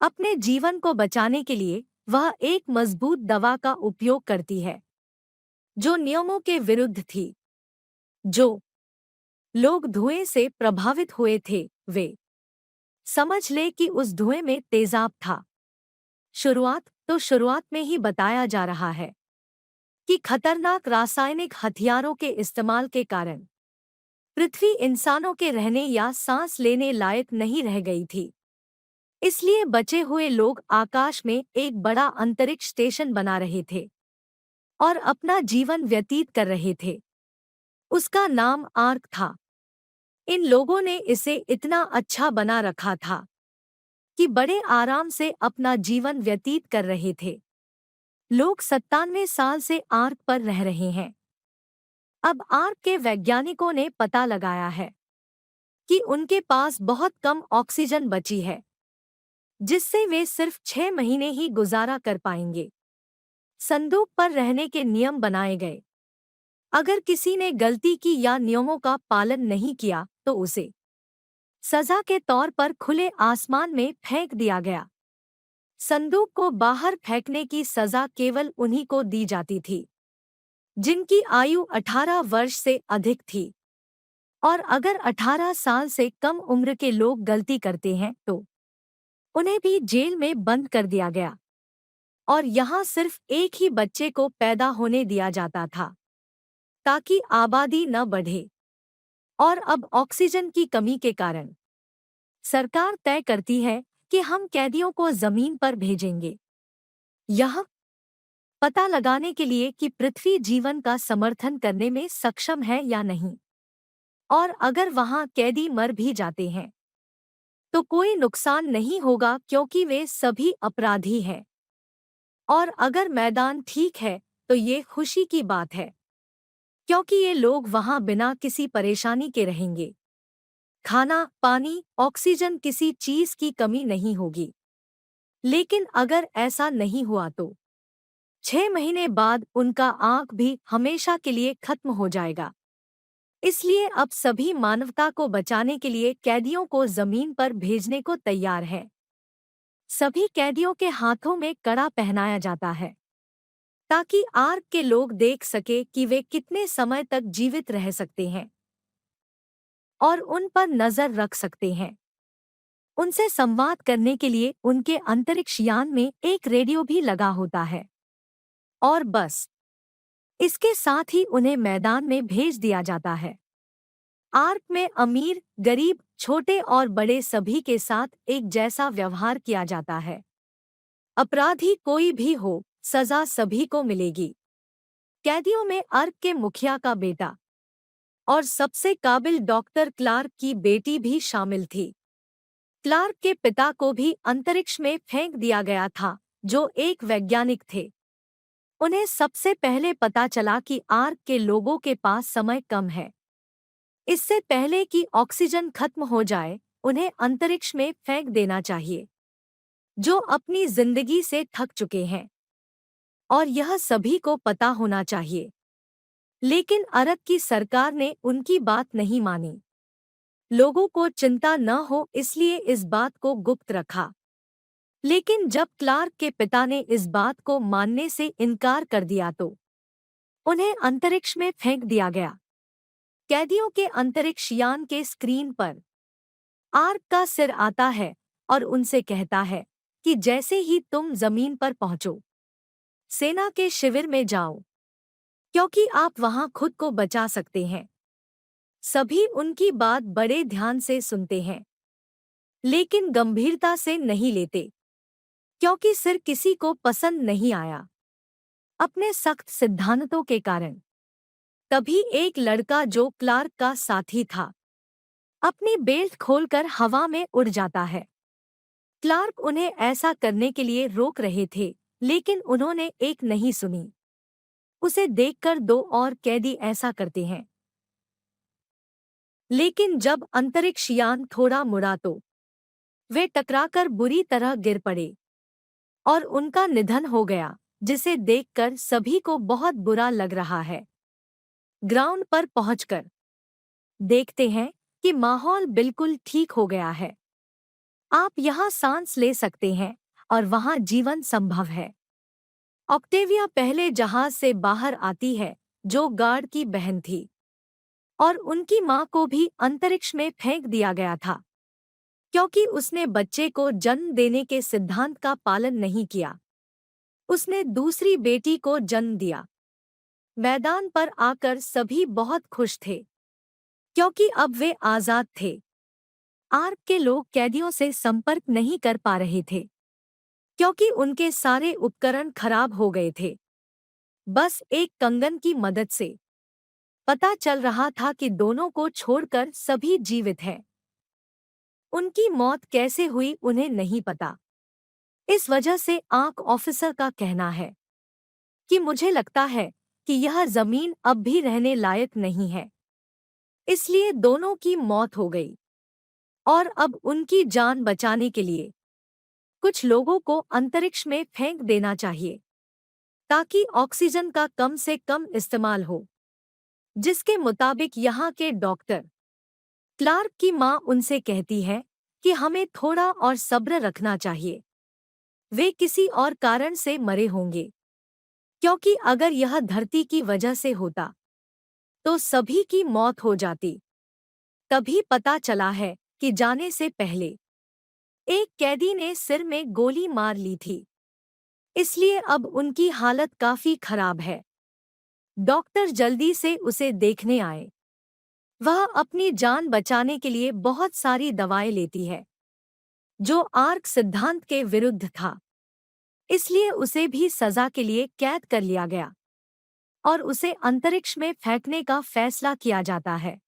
अपने जीवन को बचाने के लिए वह एक मजबूत दवा का उपयोग करती है जो नियमों के विरुद्ध थी। जो लोग धुएं से प्रभावित हुए थे वे समझ ले कि उस धुएं में तेजाब था। शुरुआत में ही बताया जा रहा है कि खतरनाक रासायनिक हथियारों के इस्तेमाल के कारण पृथ्वी इंसानों के रहने या सांस लेने लायक नहीं रह गई थी। इसलिए बचे हुए लोग आकाश में एक बड़ा अंतरिक्ष स्टेशन बना रहे थे और अपना जीवन व्यतीत कर रहे थे। उसका नाम आर्क था। इन लोगों ने इसे इतना अच्छा बना रखा था कि बड़े आराम से अपना जीवन व्यतीत कर रहे थे। लोग 97 साल से आर्क पर रह रहे हैं। अब आर्क के वैज्ञानिकों ने पता लगाया है कि उनके पास बहुत कम ऑक्सीजन बची है, जिससे वे सिर्फ 6 महीने ही गुजारा कर पाएंगे। संदूक पर रहने के नियम बनाए गए। अगर किसी ने गलती की या नियमों का पालन नहीं किया तो उसे सजा के तौर पर खुले आसमान में फेंक दिया गया। संदूक को बाहर फेंकने की सजा केवल उन्हीं को दी जाती थी जिनकी आयु 18 वर्ष से अधिक थी, और अगर 18 साल से कम उम्र के लोग गलती करते हैं तो उन्हें भी जेल में बंद कर दिया गया। और यहाँ सिर्फ एक ही बच्चे को पैदा होने दिया जाता था ताकि आबादी न बढ़े। और अब ऑक्सीजन की कमी के कारण सरकार तय करती है कि हम कैदियों को जमीन पर भेजेंगे, यह पता लगाने के लिए कि पृथ्वी जीवन का समर्थन करने में सक्षम है या नहीं। और अगर वहां कैदी मर भी जाते हैं तो कोई नुकसान नहीं होगा क्योंकि वे सभी अपराधी हैं। और अगर मैदान ठीक है तो ये खुशी की बात है क्योंकि ये लोग वहां बिना किसी परेशानी के रहेंगे। खाना, पानी, ऑक्सीजन, किसी चीज की कमी नहीं होगी। लेकिन अगर ऐसा नहीं हुआ तो 6 महीने बाद उनका आंख भी हमेशा के लिए खत्म हो जाएगा। इसलिए अब सभी मानवता को बचाने के लिए कैदियों को जमीन पर भेजने को तैयार है। सभी कैदियों के हाथों में कड़ा पहनाया जाता है ताकि आर्क के लोग देख सके कि वे कितने समय तक जीवित रह सकते हैं और उन पर नजर रख सकते हैं। उनसे संवाद करने के लिए उनके अंतरिक्ष यान में एक रेडियो भी लगा होता है। और बस इसके साथ ही उन्हें मैदान में भेज दिया जाता है। आर्क में अमीर, गरीब, छोटे और बड़े सभी के साथ एक जैसा व्यवहार किया जाता है। अपराधी कोई भी हो, सजा सभी को मिलेगी। कैदियों में आर्क के मुखिया का बेटा और सबसे काबिल डॉक्टर क्लार्क की बेटी भी शामिल थी। क्लार्क के पिता को भी अंतरिक्ष में फेंक दिया गया था, जो एक वैज्ञानिक थे। उन्हें सबसे पहले पता चला कि आर्क के लोगों के पास समय कम है। इससे पहले कि ऑक्सीजन खत्म हो जाए, उन्हें अंतरिक्ष में फेंक देना चाहिए, जो अपनी जिंदगी से थक चुके हैं। और यह सभी को पता होना चाहिए। लेकिन अरब की सरकार ने उनकी बात नहीं मानी। लोगों को चिंता न हो इसलिए इस बात को गुप्त रखा। लेकिन जब क्लार्क के पिता ने इस बात को मानने से इनकार कर दिया तो उन्हें अंतरिक्ष में फेंक दिया गया। कैदियों के अंतरिक्ष यान के स्क्रीन पर आर्क का सिर आता है और उनसे कहता है कि जैसे ही तुम जमीन पर पहुंचो, सेना के शिविर में जाओ, क्योंकि आप वहां खुद को बचा सकते हैं। सभी उनकी बात बड़े ध्यान से सुनते हैं, लेकिन गंभीरता से नहीं लेते, क्योंकि सिर किसी को पसंद नहीं आया अपने सख्त सिद्धांतों के कारण। तभी एक लड़का जो क्लार्क का साथी था, अपनी बेल्ट खोलकर हवा में उड़ जाता है। क्लार्क उन्हें ऐसा करने के लिए रोक रहे थे, लेकिन उन्होंने एक नहीं सुनी। उसे देखकर दो और कैदी ऐसा करते हैं। लेकिन जब अंतरिक्ष यान थोड़ा मुड़ा तो वे टकराकर बुरी तरह गिर पड़े और उनका निधन हो गया, जिसे देखकर सभी को बहुत बुरा लग रहा है। ग्राउंड पर पहुंचकर देखते हैं कि माहौल बिल्कुल ठीक हो गया है। आप यहाँ सांस ले सकते हैं और वहाँ जीवन संभव है। ऑक्टेविया पहले जहाज से बाहर आती है, जो गार्ड की बहन थी, और उनकी माँ को भी अंतरिक्ष में फेंक दिया गया था क्योंकि उसने बच्चे को जन्म देने के सिद्धांत का पालन नहीं किया। उसने दूसरी बेटी को जन्म दिया। मैदान पर आकर सभी बहुत खुश थे क्योंकि अब वे आजाद थे। आर्क के लोग कैदियों से संपर्क नहीं कर पा रहे थे क्योंकि उनके सारे उपकरण खराब हो गए थे। बस एक कंगन की मदद से पता चल रहा था कि दोनों को छोड़कर सभी जीवित हैं। उनकी मौत कैसे हुई उन्हें नहीं पता। इस वजह से आर्क ऑफिसर का कहना है कि मुझे लगता है कि यह जमीन अब भी रहने लायक नहीं है, इसलिए दोनों की मौत हो गई। और अब उनकी जान बचाने के लिए कुछ लोगों को अंतरिक्ष में फेंक देना चाहिए ताकि ऑक्सीजन का कम से कम इस्तेमाल हो। जिसके मुताबिक यहाँ के डॉक्टर क्लार्क की माँ उनसे कहती है कि हमें थोड़ा और सब्र रखना चाहिए। वे किसी और कारण से मरे होंगे, क्योंकि अगर यह धरती की वजह से होता तो सभी की मौत हो जाती। तभी पता चला है कि जाने से पहले एक कैदी ने सिर में गोली मार ली थी, इसलिए अब उनकी हालत काफी खराब है। डॉक्टर जल्दी से उसे देखने आए। वह अपनी जान बचाने के लिए बहुत सारी दवाएं लेती है, जो आर्क सिद्धांत के विरुद्ध था। इसलिए उसे भी सजा के लिए कैद कर लिया गया और उसे अंतरिक्ष में फेंकने का फैसला किया जाता है।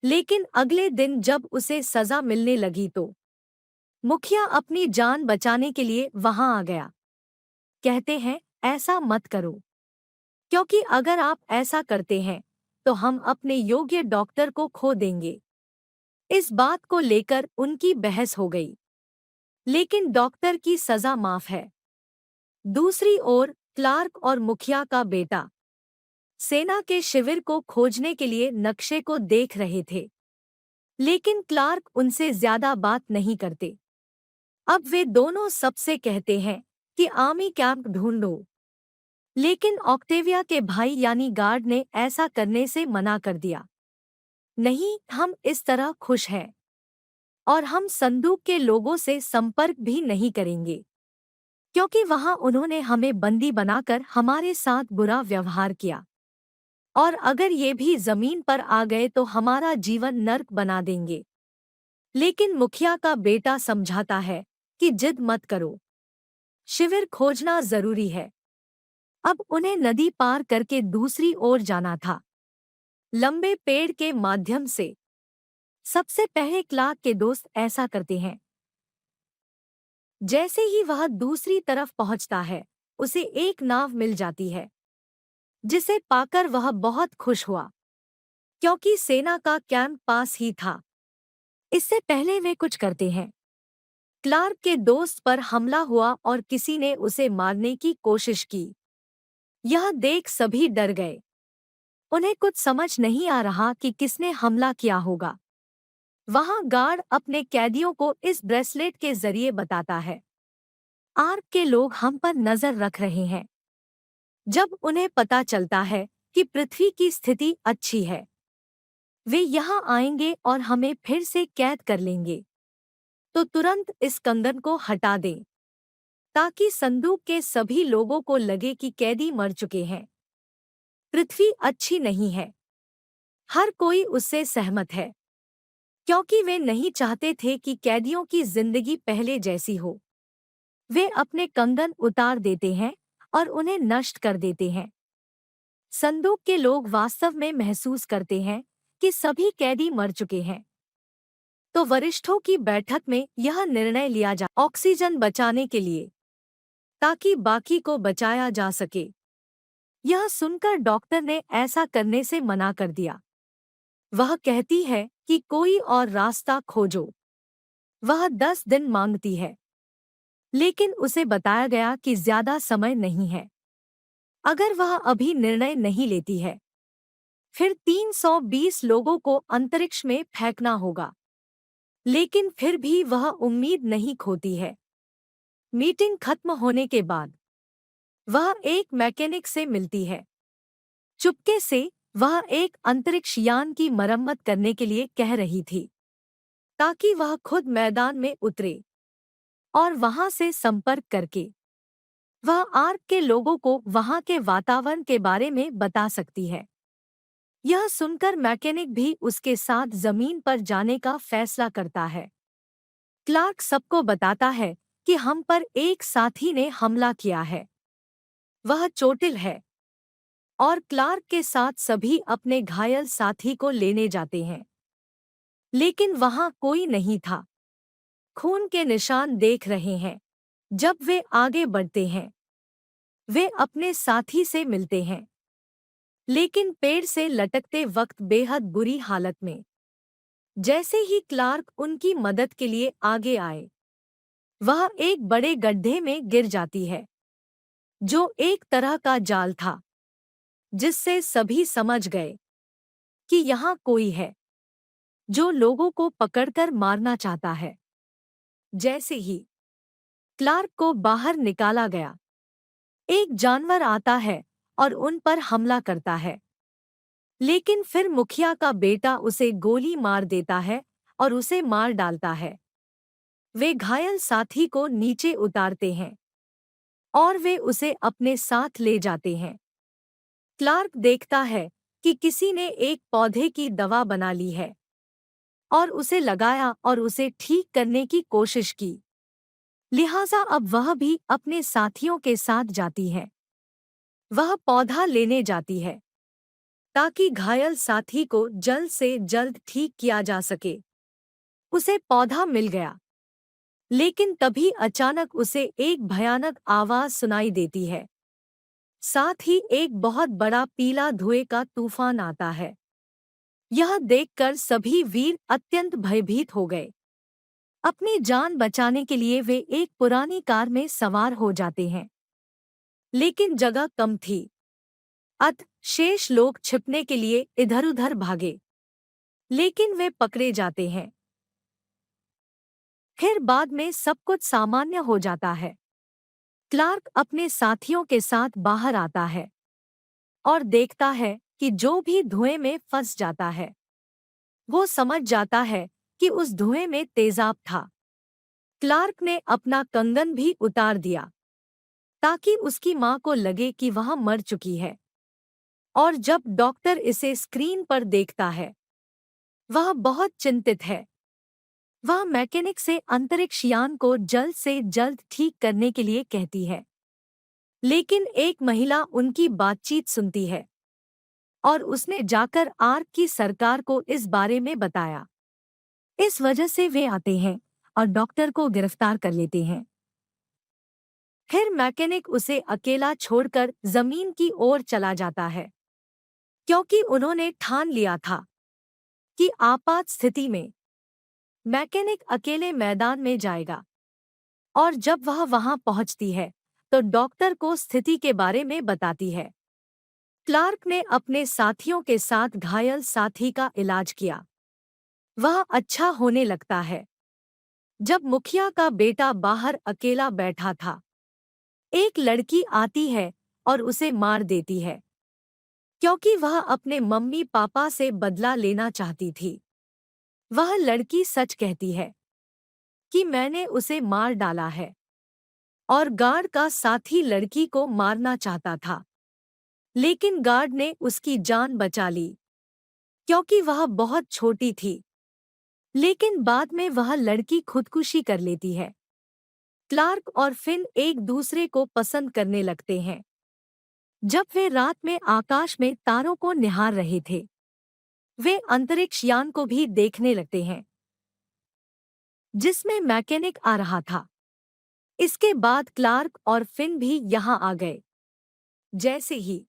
लेकिन अगले दिन जब उसे सजा मिलने लगी तो मुखिया अपनी जान बचाने के लिए वहां आ गया। कहते हैं, ऐसा मत करो, क्योंकि अगर आप ऐसा करते हैं तो हम अपने योग्य डॉक्टर को खो देंगे। इस बात को लेकर उनकी बहस हो गई, लेकिन डॉक्टर की सजा माफ है। दूसरी ओर क्लार्क और मुखिया का बेटा सेना के शिविर को खोजने के लिए नक्शे को देख रहे थे, लेकिन क्लार्क उनसे ज्यादा बात नहीं करते। अब वे दोनों सबसे कहते हैं कि आर्मी कैंप ढूंढो, लेकिन ऑक्टेविया के भाई यानी गार्ड ने ऐसा करने से मना कर दिया। नहीं, हम इस तरह खुश हैं और हम संदूक के लोगों से संपर्क भी नहीं करेंगे, क्योंकि वहां उन्होंने हमें बंदी बनाकर हमारे साथ बुरा व्यवहार किया, और अगर ये भी जमीन पर आ गए तो हमारा जीवन नर्क बना देंगे। लेकिन मुखिया का बेटा समझाता है कि जिद मत करो, शिविर खोजना जरूरी है। अब उन्हें नदी पार करके दूसरी ओर जाना था, लंबे पेड़ के माध्यम से। सबसे पहले क्लार्क के दोस्त ऐसा करते हैं। जैसे ही वह दूसरी तरफ पहुंचता है, उसे एक नाव मिल जाती है, जिसे पाकर वह बहुत खुश हुआ, क्योंकि सेना का कैंप पास ही था। इससे पहले वे कुछ करते हैं, क्लार्क के दोस्त पर हमला हुआ और किसी ने उसे मारने की कोशिश की। यह देख सभी डर गए। उन्हें कुछ समझ नहीं आ रहा कि किसने हमला किया होगा। वहां गार्ड अपने कैदियों को इस ब्रेसलेट के जरिए बताता है, आर्क के लोग हम पर नजर रख रहे हैं। जब उन्हें पता चलता है कि पृथ्वी की स्थिति अच्छी है, वे यहाँ आएंगे और हमें फिर से कैद कर लेंगे, तो तुरंत इस कंगन को हटा दें, ताकि संदूक के सभी लोगों को लगे कि कैदी मर चुके हैं। पृथ्वी अच्छी नहीं है। हर कोई उससे सहमत है, क्योंकि वे नहीं चाहते थे कि कैदियों की जिंदगी पहले जैसी हो। वे अपने कंगन उतार देते हैं और उन्हें नष्ट कर देते हैं। संदूक के लोग वास्तव में महसूस करते हैं कि सभी कैदी मर चुके हैं। तो वरिष्ठों की बैठक में यह निर्णय लिया जा ऑक्सीजन बचाने के लिए, ताकि बाकी को बचाया जा सके। यह सुनकर डॉक्टर ने ऐसा करने से मना कर दिया। वह कहती है कि कोई और रास्ता खोजो। वह 10 दिन मांगती है, लेकिन उसे बताया गया कि ज्यादा समय नहीं है। अगर वह अभी निर्णय नहीं लेती है, फिर 320 लोगों को अंतरिक्ष में फेंकना होगा। लेकिन फिर भी वह उम्मीद नहीं खोती है। मीटिंग खत्म होने के बाद वह एक मैकेनिक से मिलती है। चुपके से वह एक अंतरिक्ष यान की मरम्मत करने के लिए कह रही थी, ताकि वह खुद मैदान में उतरे और वहां से संपर्क करके वह आर्क के लोगों को वहां के वातावरण के बारे में बता सकती है। यह सुनकर मैकेनिक भी उसके साथ जमीन पर जाने का फैसला करता है। क्लार्क सबको बताता है कि हम पर एक साथी ने हमला किया है। वह चोटिल है और क्लार्क के साथ सभी अपने घायल साथी को लेने जाते हैं। लेकिन वहां कोई नहीं था। खून के निशान देख रहे हैं। जब वे आगे बढ़ते हैं, वे अपने साथी से मिलते हैं, लेकिन पेड़ से लटकते वक्त बेहद बुरी हालत में। जैसे ही क्लार्क उनकी मदद के लिए आगे आए, वह एक बड़े गड्ढे में गिर जाती है, जो एक तरह का जाल था, जिससे सभी समझ गए कि यहाँ कोई है जो लोगों को पकड़कर मारना चाहता है। जैसे ही क्लार्क को बाहर निकाला गया, एक जानवर आता है और उन पर हमला करता है। लेकिन फिर मुखिया का बेटा उसे गोली मार देता है और उसे मार डालता है। वे घायल साथी को नीचे उतारते हैं और वे उसे अपने साथ ले जाते हैं। क्लार्क देखता है कि किसी ने एक पौधे की दवा बना ली है और उसे लगाया और उसे ठीक करने की कोशिश की। लिहाजा अब वह भी अपने साथियों के साथ जाती है। वह पौधा लेने जाती है ताकि घायल साथी को जल्द से जल्द ठीक किया जा सके। उसे पौधा मिल गया, लेकिन तभी अचानक उसे एक भयानक आवाज सुनाई देती है। साथ ही एक बहुत बड़ा पीला धुएं का तूफान आता है। यह देखकर सभी वीर अत्यंत भयभीत हो गए। अपनी जान बचाने के लिए वे एक पुरानी कार में सवार हो जाते हैं, लेकिन जगह कम थी। अतः शेष लोग छिपने के लिए इधर-उधर भागे, लेकिन वे पकड़े जाते हैं। फिर बाद में सब कुछ सामान्य हो जाता है। क्लार्क अपने साथियों के साथ बाहर आता है और देखता है कि जो भी धुएं में फंस जाता है, वो समझ जाता है कि उस धुएं में तेजाब था। क्लार्क ने अपना कंगन भी उतार दिया ताकि उसकी मां को लगे कि वह मर चुकी है। और जब डॉक्टर इसे स्क्रीन पर देखता है, वह बहुत चिंतित है। वह मैकेनिक से अंतरिक्ष यान को जल्द से जल्द ठीक करने के लिए कहती है, लेकिन एक महिला उनकी बातचीत सुनती है और उसने जाकर आर्क की सरकार को इस बारे में बताया। इस वजह से वे आते हैं और डॉक्टर को गिरफ्तार कर लेते हैं। फिर मैकेनिक उसे अकेला छोड़कर जमीन की ओर चला जाता है, क्योंकि उन्होंने ठान लिया था कि आपात स्थिति में मैकेनिक अकेले मैदान में जाएगा। और जब वह वहां पहुंचती है, तो डॉक्टर को स्थिति के बारे में बताती है। क्लार्क ने अपने साथियों के साथ घायल साथी का इलाज किया। वह अच्छा होने लगता है। जब मुखिया का बेटा बाहर अकेला बैठा था, एक लड़की आती है और उसे मार देती है, क्योंकि वह अपने मम्मी पापा से बदला लेना चाहती थी। वह लड़की सच कहती है कि मैंने उसे मार डाला है, और गार्ड का साथी लड़की को मारना चाहता था, लेकिन गार्ड ने उसकी जान बचा ली क्योंकि वह बहुत छोटी थी। लेकिन बाद में वह लड़की खुदकुशी कर लेती है। क्लार्क और फिन एक दूसरे को पसंद करने लगते हैं। जब वे रात में आकाश में तारों को निहार रहे थे, वे अंतरिक्ष यान को भी देखने लगते हैं, जिसमें मैकेनिक आ रहा था। इसके बाद क्लार्क और फिन भी यहां आ गए। जैसे ही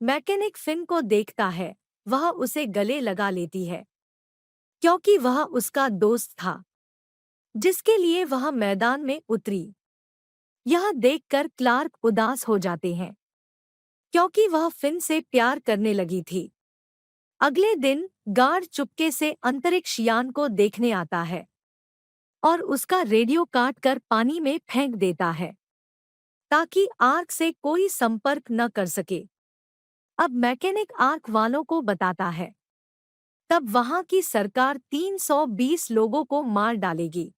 मैकेनिक फिन को देखता है, वह उसे गले लगा लेती है, क्योंकि वह उसका दोस्त था जिसके लिए वह मैदान में उतरी। यह देखकर क्लार्क उदास हो जाते हैं, क्योंकि वह फिन से प्यार करने लगी थी। अगले दिन गार्ड चुपके से अंतरिक्ष यान को देखने आता है और उसका रेडियो काट कर पानी में फेंक देता है ताकि आर्क से कोई संपर्क न कर सके। अब मैकेनिक आर्क वालों को बताता है। तब वहां की सरकार 320 लोगों को मार डालेगी।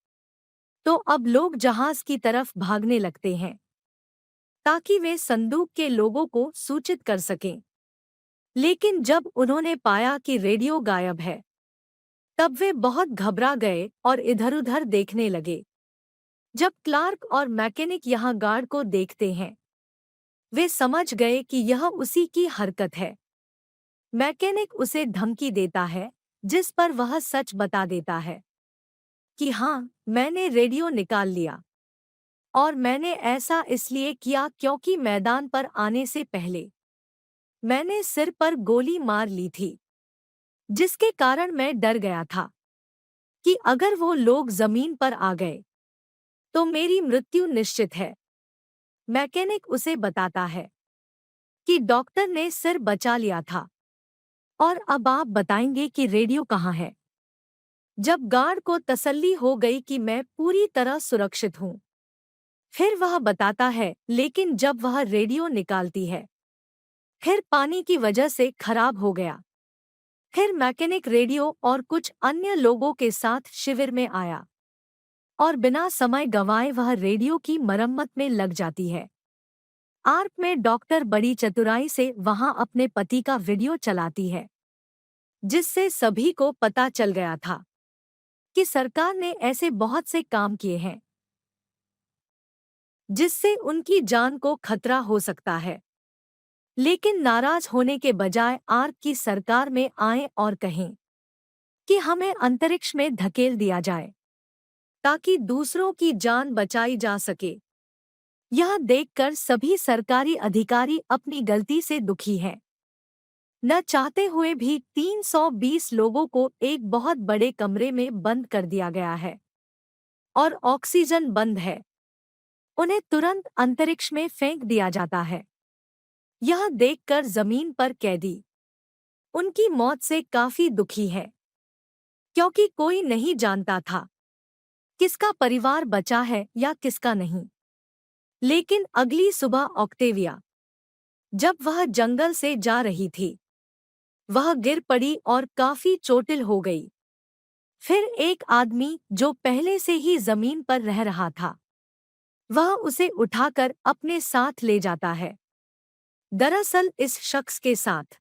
तो अब लोग जहाज की तरफ भागने लगते हैं ताकि वे संदूक के लोगों को सूचित कर सकें। लेकिन जब उन्होंने पाया कि रेडियो गायब है, तब वे बहुत घबरा गए और इधर-उधर देखने लगे। जब क्लार्क और मैकेनिक यहाँ गार्ड को देखते हैं, वे समझ गए कि यह उसी की हरकत है। मैकेनिक उसे धमकी देता है, जिस पर वह सच बता देता है कि हाँ, मैंने रेडियो निकाल लिया और मैंने ऐसा इसलिए किया क्योंकि मैदान पर आने से पहले मैंने सिर पर गोली मार ली थी, जिसके कारण मैं डर गया था कि अगर वो लोग जमीन पर आ गए तो मेरी मृत्यु निश्चित है। मैकेनिक उसे बताता है कि डॉक्टर ने सिर बचा लिया था और अब आप बताएंगे कि रेडियो कहाँ है। जब गार्ड को तसल्ली हो गई कि मैं पूरी तरह सुरक्षित हूँ, फिर वह बताता है, लेकिन जब वह रेडियो निकालती है, फिर पानी की वजह से खराब हो गया। फिर मैकेनिक रेडियो और कुछ अन्य लोगों के साथ शिविर में आया और बिना समय गंवाए वह रेडियो की मरम्मत में लग जाती है। आर्क में डॉक्टर बड़ी चतुराई से वहां अपने पति का वीडियो चलाती है, जिससे सभी को पता चल गया था कि सरकार ने ऐसे बहुत से काम किए हैं जिससे उनकी जान को खतरा हो सकता है। लेकिन नाराज होने के बजाय आर्क की सरकार में आएं और कहें कि हमें अंतरिक्ष में धकेल दिया जाए ताकि दूसरों की जान बचाई जा सके। यह देखकर सभी सरकारी अधिकारी अपनी गलती से दुखी हैं। न चाहते हुए भी 320 लोगों को एक बहुत बड़े कमरे में बंद कर दिया गया है और ऑक्सीजन बंद है। उन्हें तुरंत अंतरिक्ष में फेंक दिया जाता है। यह देखकर जमीन पर कैदी उनकी मौत से काफी दुखी है, क्योंकि कोई नहीं जानता था किसका परिवार बचा है या किसका नहीं। लेकिन अगली सुबह ऑक्टेविया, जब वह जंगल से जा रही थी, वह गिर पड़ी और काफी चोटिल हो गई। फिर एक आदमी जो पहले से ही जमीन पर रह रहा था, वह उसे उठाकर अपने साथ ले जाता है। दरअसल इस शख्स के साथ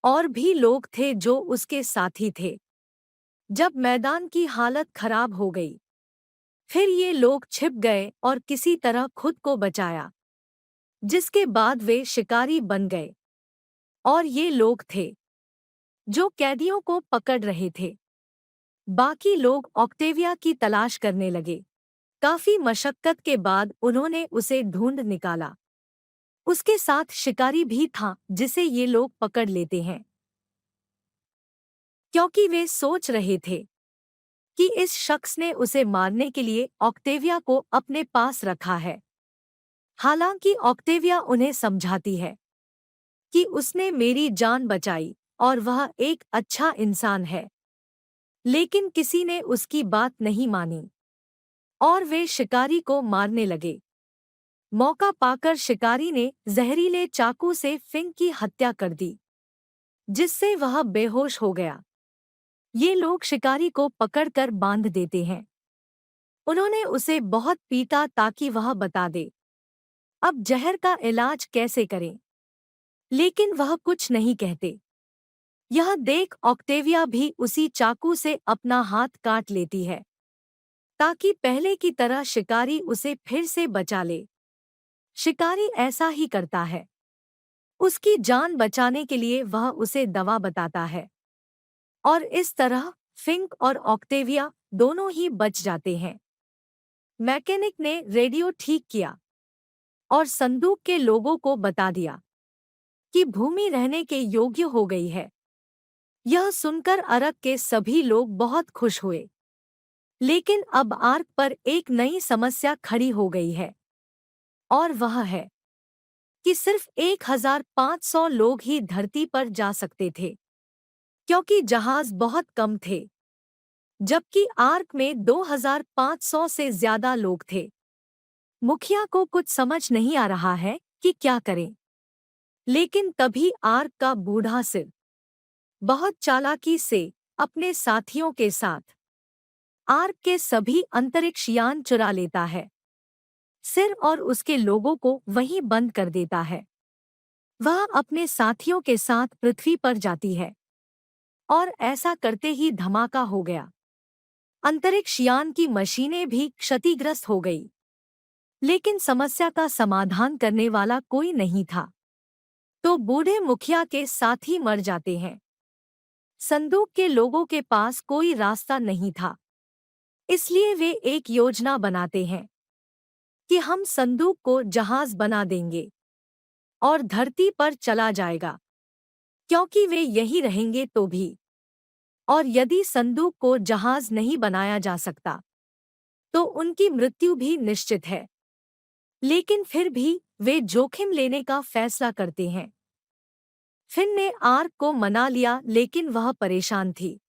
और भी लोग थे जो उसके साथी थे। जब मैदान की हालत खराब हो गई, फिर ये लोग छिप गए और किसी तरह खुद को बचाया, जिसके बाद वे शिकारी बन गए। और ये लोग थे जो कैदियों को पकड़ रहे थे। बाकी लोग ऑक्टेविया की तलाश करने लगे। काफी मशक्कत के बाद उन्होंने उसे ढूंढ निकाला। उसके साथ शिकारी भी था जिसे ये लोग पकड़ लेते हैं, क्योंकि वे सोच रहे थे कि इस शख्स ने उसे मारने के लिए ऑक्टेविया को अपने पास रखा है। हालांकि ऑक्टेविया उन्हें समझाती है कि उसने मेरी जान बचाई और वह एक अच्छा इंसान है। लेकिन किसी ने उसकी बात नहीं मानी और वे शिकारी को मारने लगे। मौका पाकर शिकारी ने जहरीले चाकू से फिंग की हत्या कर दी, जिससे वह बेहोश हो गया। ये लोग शिकारी को पकड़कर बांध देते हैं। उन्होंने उसे बहुत पीटा ताकि वह बता दे अब जहर का इलाज कैसे करें, लेकिन वह कुछ नहीं कहते। यह देख ऑक्टेविया भी उसी चाकू से अपना हाथ काट लेती है ताकि पहले की तरह शिकारी उसे फिर से बचा ले। शिकारी ऐसा ही करता है। उसकी जान बचाने के लिए वह उसे दवा बताता है और इस तरह फिंक और ऑक्टेविया दोनों ही बच जाते हैं। मैकेनिक ने रेडियो ठीक किया और संदूक के लोगों को बता दिया कि भूमि रहने के योग्य हो गई है। यह सुनकर अरक के सभी लोग बहुत खुश हुए। लेकिन अब आर्क पर एक नई समस्या खड़ी हो गई है, और वह है कि सिर्फ 1500 लोग ही धरती पर जा सकते थे। क्योंकि जहाज बहुत कम थे, जबकि आर्क में 2500 से ज्यादा लोग थे। मुखिया को कुछ समझ नहीं आ रहा है कि क्या करें। लेकिन तभी आर्क का बूढ़ा सिर बहुत चालाकी से अपने साथियों के साथ आर्क के सभी अंतरिक्ष यान चुरा लेता है। सिर और उसके लोगों को वहीं बंद कर देता है। वह अपने साथियों के साथ पृथ्वी पर जाती है और ऐसा करते ही धमाका हो गया। अंतरिक्ष यान की मशीनें भी क्षतिग्रस्त हो गई, लेकिन समस्या का समाधान करने वाला कोई नहीं था। तो बूढ़े मुखिया के साथी मर जाते हैं। संदूक के लोगों के पास कोई रास्ता नहीं था, इसलिए वे एक योजना बनाते हैं कि हम संदूक को जहाज बना देंगे और धरती पर चला जाएगा, क्योंकि वे यहीं रहेंगे तो भी। और यदि संदूक को जहाज नहीं बनाया जा सकता, तो उनकी मृत्यु भी निश्चित है। लेकिन फिर भी वे जोखिम लेने का फैसला करते हैं। फिन ने आर्क को मना लिया, लेकिन वह परेशान थी।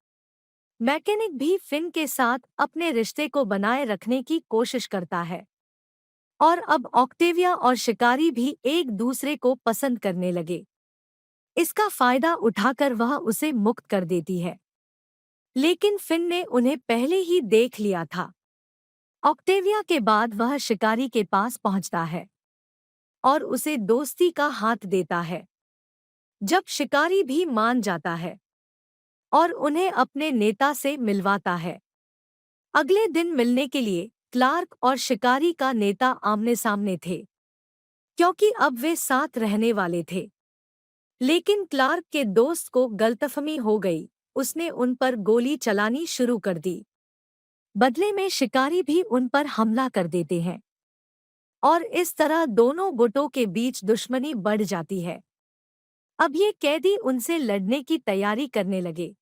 मैकेनिक भी फिन के साथ अपने रिश्ते को बनाए रखने की कोशिश करता है। और अब ऑक्टेविया और शिकारी भी एक दूसरे को पसंद करने लगे। इसका फायदा उठाकर वह उसे मुक्त कर देती है। लेकिन फिन ने उन्हें पहले ही देख लिया था। ऑक्टेविया के बाद वह शिकारी के पास पहुंचता है और उसे दोस्ती का हाथ देता है। जब शिकारी भी मान जाता है और उन्हें अपने नेता से मिलवाता है। अगले दिन मिलने के लिए क्लार्क और शिकारी का नेता आमने सामने थे, क्योंकि अब वे साथ रहने वाले थे। लेकिन क्लार्क के दोस्त को गलतफहमी हो गई। उसने उन पर गोली चलानी शुरू कर दी। बदले में शिकारी भी उन पर हमला कर देते हैं और इस तरह दोनों गुटों के बीच दुश्मनी बढ़ जाती है। अब ये कैदी उनसे लड़ने की तैयारी करने लगे।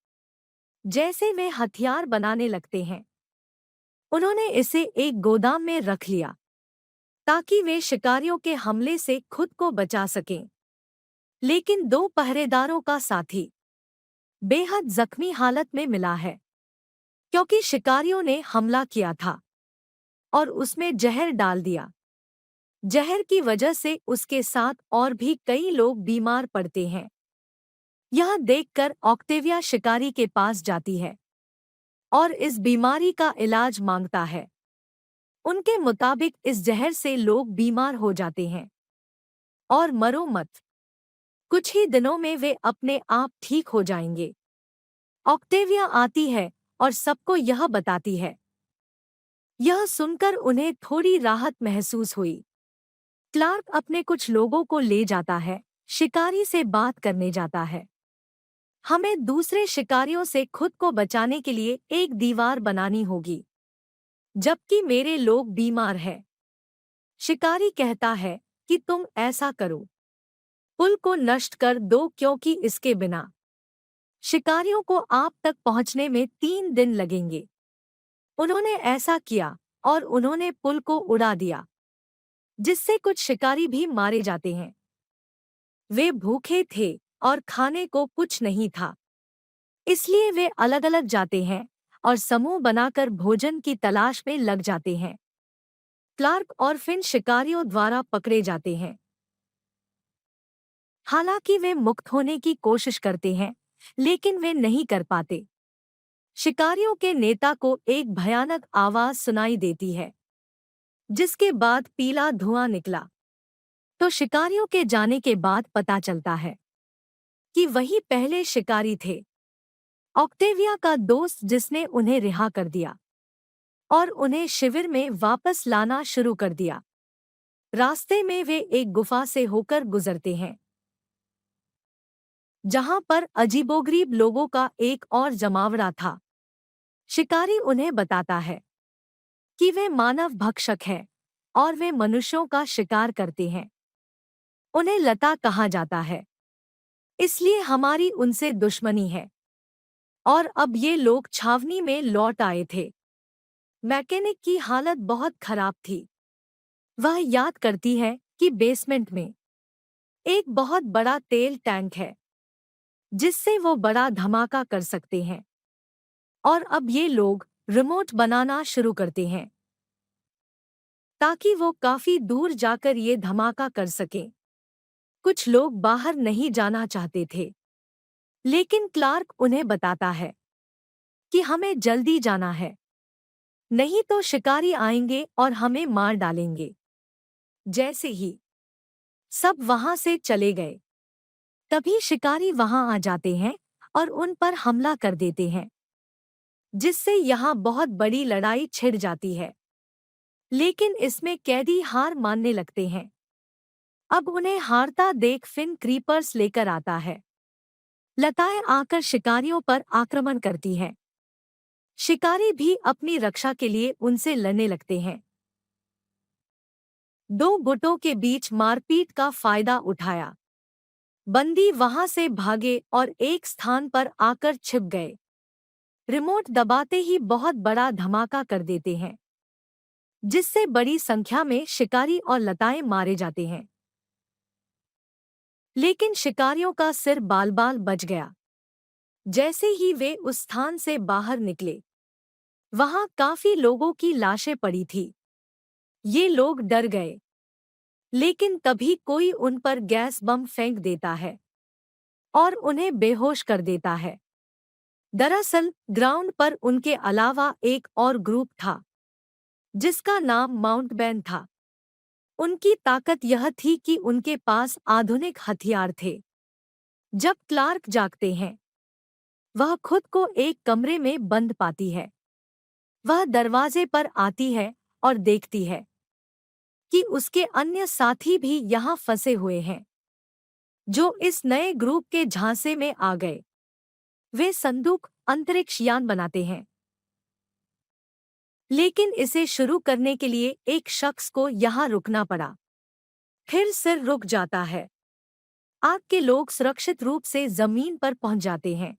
जैसे वे हथियार बनाने लगते हैं, उन्होंने इसे एक गोदाम में रख लिया ताकि वे शिकारियों के हमले से खुद को बचा सकें। लेकिन दो पहरेदारों का साथी बेहद जख्मी हालत में मिला है, क्योंकि शिकारियों ने हमला किया था और उसमें जहर डाल दिया। जहर की वजह से उसके साथ और भी कई लोग बीमार पड़ते हैं। यह देखकर ऑक्टेविया शिकारी के पास जाती है और इस बीमारी का इलाज मांगता है। उनके मुताबिक इस जहर से लोग बीमार हो जाते हैं और मरो मत, कुछ ही दिनों में वे अपने आप ठीक हो जाएंगे। ऑक्टेविया आती है और सबको यह बताती है। यह सुनकर उन्हें थोड़ी राहत महसूस हुई। क्लार्क अपने कुछ लोगों को ले जाता है, शिकारी से बात करने जाता है। हमें दूसरे शिकारियों से खुद को बचाने के लिए एक दीवार बनानी होगी, जबकि मेरे लोग बीमार हैं। शिकारी कहता है कि तुम ऐसा करो, पुल को नष्ट कर दो, क्योंकि इसके बिना शिकारियों को आप तक पहुंचने में 3 दिन लगेंगे। उन्होंने ऐसा किया और उन्होंने पुल को उड़ा दिया, जिससे कुछ शिकारी भी मारे जाते हैं। वे भूखे थे और खाने को कुछ नहीं था, इसलिए वे अलग अलग जाते हैं और समूह बनाकर भोजन की तलाश में लग जाते हैं। क्लार्क और फिन शिकारियों द्वारा पकड़े जाते हैं। हालांकि वे मुक्त होने की कोशिश करते हैं, लेकिन वे नहीं कर पाते। शिकारियों के नेता को एक भयानक आवाज सुनाई देती है, जिसके बाद पीला धुआं निकला। तो शिकारियों के जाने के बाद पता चलता है कि वही पहले शिकारी थे, ऑक्टेविया का दोस्त, जिसने उन्हें रिहा कर दिया और उन्हें शिविर में वापस लाना शुरू कर दिया। रास्ते में वे एक गुफा से होकर गुजरते हैं, जहां पर अजीबोगरीब लोगों का एक और जमावड़ा था। शिकारी उन्हें बताता है कि वे मानव भक्षक हैं और वे मनुष्यों का शिकार करते हैं। उन्हें लता कहा जाता है, इसलिए हमारी उनसे दुश्मनी है। और अब ये लोग छावनी में लौट आए थे। मैकेनिक की हालत बहुत खराब थी। वह याद करती है कि बेसमेंट में एक बहुत बड़ा तेल टैंक है, जिससे वो बड़ा धमाका कर सकते हैं। और अब ये लोग रिमोट बनाना शुरू करते हैं ताकि वो काफी दूर जाकर ये धमाका कर सकें। कुछ लोग बाहर नहीं जाना चाहते थे, लेकिन क्लार्क उन्हें बताता है कि हमें जल्दी जाना है, नहीं तो शिकारी आएंगे और हमें मार डालेंगे। जैसे ही सब वहां से चले गए, तभी शिकारी वहां आ जाते हैं और उन पर हमला कर देते हैं, जिससे यहाँ बहुत बड़ी लड़ाई छिड़ जाती है। लेकिन इसमें कैदी हार मानने लगते हैं। अब उन्हें हारता देख फिन क्रीपर्स लेकर आता है। लताएं आकर शिकारियों पर आक्रमण करती हैं। शिकारी भी अपनी रक्षा के लिए उनसे लड़ने लगते हैं। दो गुटों के बीच मारपीट का फायदा उठाया बंदी वहां से भागे और एक स्थान पर आकर छिप गए। रिमोट दबाते ही बहुत बड़ा धमाका कर देते हैं, जिससे बड़ी संख्या में शिकारी और लताएं मारे जाते हैं। लेकिन शिकारियों का सिर बाल बाल बच गया। जैसे ही वे उस स्थान से बाहर निकले, वहां काफी लोगों की लाशें पड़ी थी। ये लोग डर गए, लेकिन तभी कोई उन पर गैस बम फेंक देता है और उन्हें बेहोश कर देता है। दरअसल ग्राउंड पर उनके अलावा एक और ग्रुप था, जिसका नाम माउंटबैन था। उनकी ताकत यह थी कि उनके पास आधुनिक हथियार थे। जब क्लार्क जागते हैं, वह खुद को एक कमरे में बंद पाती है। वह दरवाजे पर आती है और देखती है कि उसके अन्य साथी भी यहाँ फंसे हुए हैं, जो इस नए ग्रुप के झांसे में आ गए। वे संदूक अंतरिक्ष यान बनाते हैं, लेकिन इसे शुरू करने के लिए एक शख्स को यहाँ रुकना पड़ा। फिर सिर रुक जाता है। आग के लोग सुरक्षित रूप से जमीन पर पहुंच जाते हैं।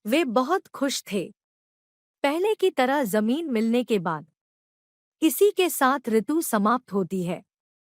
वे बहुत खुश थे। पहले की तरह जमीन मिलने के बाद इसी के साथ ऋतु समाप्त होती है।